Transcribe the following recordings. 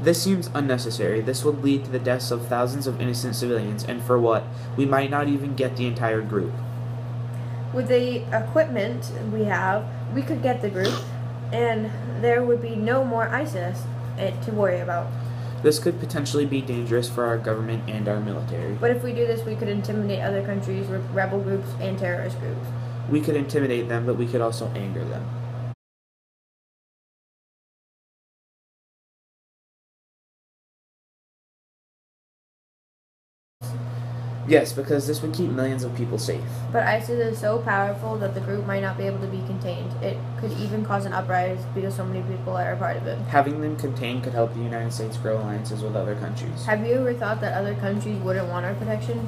This seems unnecessary. This would lead to the deaths of thousands of innocent civilians, and for what? We might not even get the entire group. With the equipment we have, we could get the group, and there would be no more ISIS to worry about. This could potentially be dangerous for our government and our military. But if we do this, we could intimidate other countries with rebel groups and terrorist groups. We could intimidate them, but we could also anger them. Yes, because this would keep millions of people safe. But ISIS is so powerful that the group might not be able to be contained. It could even cause an uprising because so many people are a part of it. Having them contained could help the United States grow alliances with other countries. Have you ever thought that other countries wouldn't want our protection?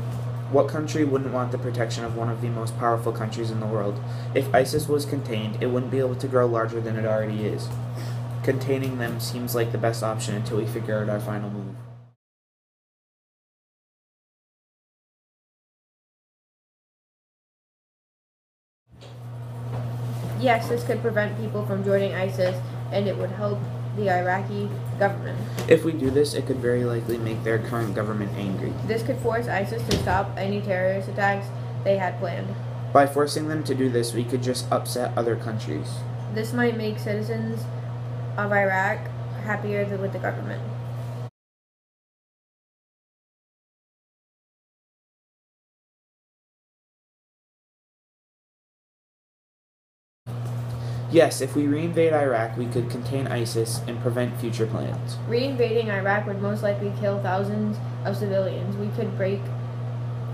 What country wouldn't want the protection of one of the most powerful countries in the world? If ISIS was contained, it wouldn't be able to grow larger than it already is. Containing them seems like the best option until we figure out our final move. Yes, this could prevent people from joining ISIS, and it would help the Iraqi government. If we do this, it could very likely make their current government angry. This could force ISIS to stop any terrorist attacks they had planned. By forcing them to do this, we could just upset other countries. This might make citizens of Iraq happier with the government. Yes, if we reinvade Iraq, we could contain ISIS and prevent future plans. Reinvading Iraq would most likely kill thousands of civilians. We could break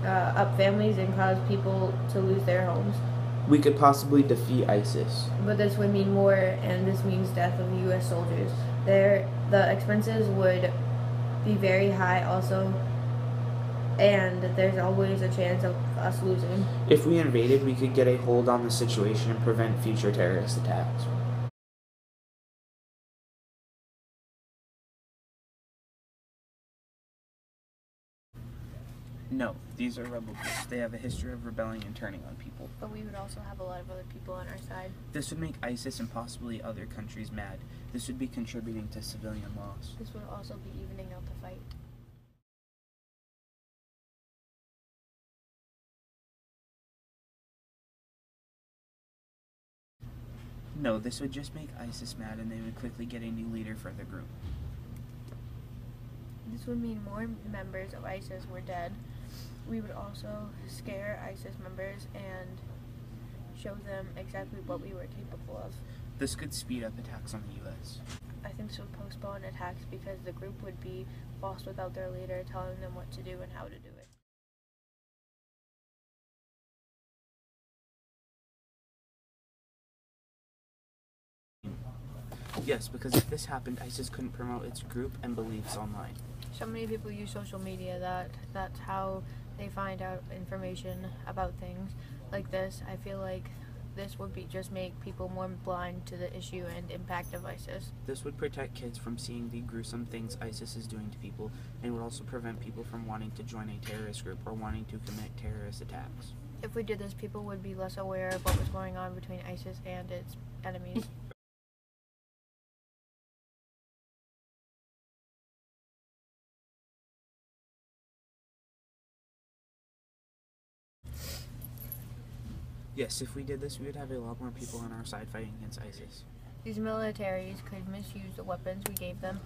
up families and cause people to lose their homes. We could possibly defeat ISIS. But this would mean war, and this means death of U.S. soldiers. The expenses would be very high also, and there's always a chance of us losing. If we invaded, we could get a hold on the situation and prevent future terrorist attacks. No, these are rebel groups. They have a history of rebelling and turning on people. But we would also have a lot of other people on our side. This would make ISIS and possibly other countries mad. This would be contributing to civilian loss. This would also be evening out the fight. No, this would just make ISIS mad and they would quickly get a new leader for the group. This would mean more members of ISIS were dead. We would also scare ISIS members and show them exactly what we were capable of. This could speed up attacks on the U.S. I think this would postpone attacks because the group would be lost without their leader telling them what to do and how to do it. Yes, because if this happened, ISIS couldn't promote its group and beliefs online. So many people use social media that that's how they find out information about things like this. I feel like this would just make people more blind to the issue and impact of ISIS. This would protect kids from seeing the gruesome things ISIS is doing to people, and would also prevent people from wanting to join a terrorist group or wanting to commit terrorist attacks. If we did this, people would be less aware of what was going on between ISIS and its enemies. Yes, if we did this, we would have a lot more people on our side fighting against ISIS. These militaries could misuse the weapons we gave them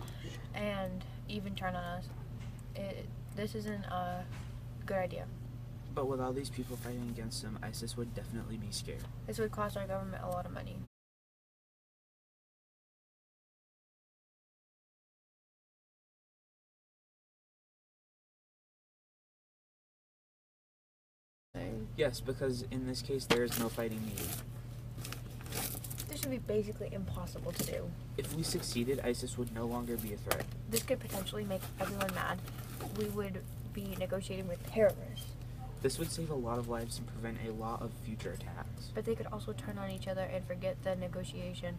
and even turn on us. This isn't a good idea. But with all these people fighting against them, ISIS would definitely be scared. This would cost our government a lot of money. Yes, because in this case, there is no fighting needed. This should be basically impossible to do. If we succeeded, ISIS would no longer be a threat. This could potentially make everyone mad. We would be negotiating with terrorists. This would save a lot of lives and prevent a lot of future attacks. But they could also turn on each other and forget the negotiation.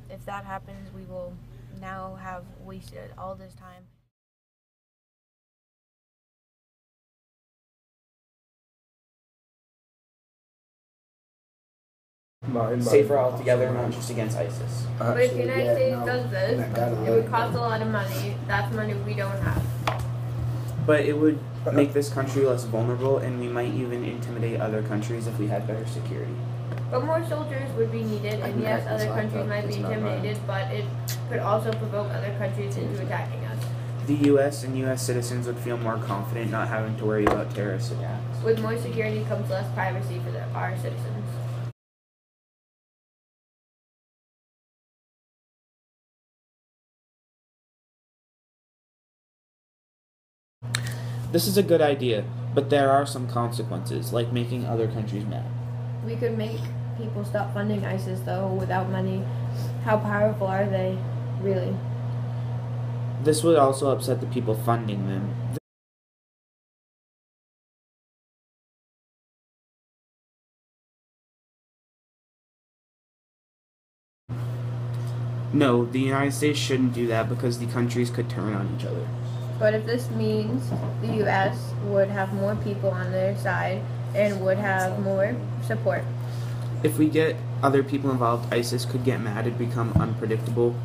If that happens, we will now have wasted all this time. safer altogether, not just against ISIS. But if the United States does this, it would cost a lot of money. That's money we don't have. But it would make this country less vulnerable, and we might even intimidate other countries if we had better security. But more soldiers would be needed, and yes, other countries might be intimidated, but it could also provoke other countries into attacking us. The U.S. and U.S. citizens would feel more confident not having to worry about terrorist attacks. With more security comes less privacy for our citizens. This is a good idea, but there are some consequences, like making other countries mad. We could make people stop funding ISIS, though, without money. How powerful are they, really? This would also upset the people funding them. No, the United States shouldn't do that because the countries could turn on each other. But if this means the U.S. would have more people on their side and would have more support. If we get other people involved, ISIS could get mad and become unpredictable.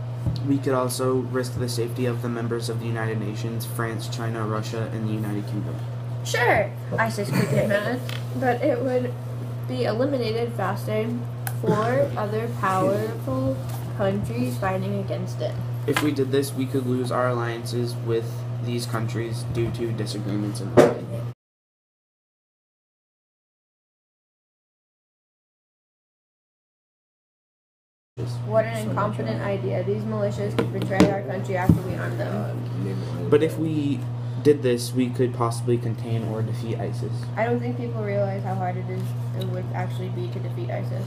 We could also risk the safety of the members of the United Nations, France, China, Russia, and the United Kingdom. Sure, ISIS could get mad, but it would be eliminated faster for other powerful countries fighting against it. If we did this, we could lose our alliances with these countries due to disagreements in writing. What an incompetent idea. These militias could betray our country after we arm them. But if we did this, we could possibly contain or defeat ISIS. I don't think people realize how hard it would actually be to defeat ISIS.